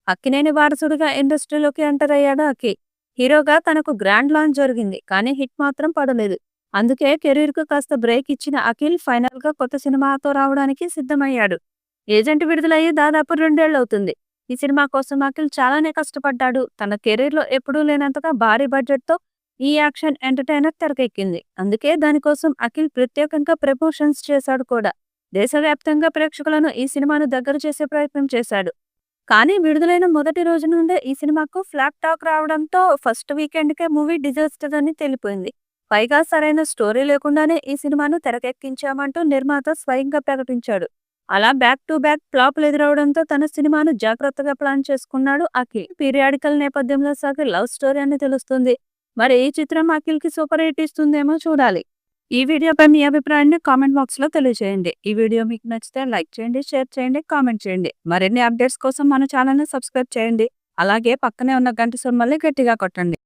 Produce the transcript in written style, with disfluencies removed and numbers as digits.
అక్కినేని వారసుడిగా ఇండస్ట్రీలోకి ఎంటర్ అయ్యాడు అఖిల్. హీరోగా తనకు గ్రాండ్ లాంచ్ జరిగింది, కానీ హిట్ మాత్రం పడలేదు. అందుకే కెరీర్కు కాస్త బ్రేక్ ఇచ్చిన అఖిల్ ఫైనల్గా కొత్త సినిమాతో రావడానికి సిద్ధమయ్యాడు. ఏజెంట్ విడుదలయ్యి దాదాపు 2 ఏళ్లవుతుంది. ఈ సినిమా కోసం అఖిల్ చాలానే కష్టపడ్డాడు. తన కెరీర్లో ఎప్పుడూ లేనంతగా భారీ బడ్జెట్తో ఈ యాక్షన్ ఎంటర్టైనర్ తెరకెక్కింది. అందుకే దానికోసం అఖిల్ ప్రత్యేకంగా ప్రమోషన్స్ చేశాడు కూడా. దేశవ్యాప్తంగా ప్రేక్షకులను ఈ సినిమాను దగ్గర చేసే ప్రయత్నం చేశాడు. కానీ విడుదలైన మొదటి రోజు నుండే ఈ సినిమాకు ఫ్లాప్ టాక్ రావడంతో ఫస్ట్ వీకెండ్కే మూవీ డిజాస్టర్ అని తేలిపోయింది. పైగా సరైన స్టోరీ లేకుండానే ఈ సినిమాను తెరకెక్కించామంటూ నిర్మాత స్వయంగా ప్రకటించాడు. అలా బ్యాక్ టు బ్యాక్ ఫ్లాపులు ఎదురవడంతో తన సినిమాను జాగ్రత్తగా ప్లాన్ చేసుకున్నాడు అఖిల్. పీరియాడికల్ నేపథ్యంలో సాగే లవ్ స్టోరీ అని తెలుస్తుంది. మరి ఈ చిత్రం అఖిల్కి సూపర్ హిట్ ఇస్తుందేమో చూడాలి. ఈ వీడియోపై మీ అభిప్రాయాన్ని కామెంట్ బాక్స్లో తెలియజేయండి. ఈ వీడియో మీకు నచ్చితే లైక్ చేయండి, షేర్ చేయండి, కామెంట్ చేయండి. మరిన్ని అప్డేట్స్ కోసం మన ఛానల్ని సబ్స్క్రైబ్ చేయండి. అలాగే పక్కనే ఉన్న గంట సింబల్ని గట్టిగా కొట్టండి.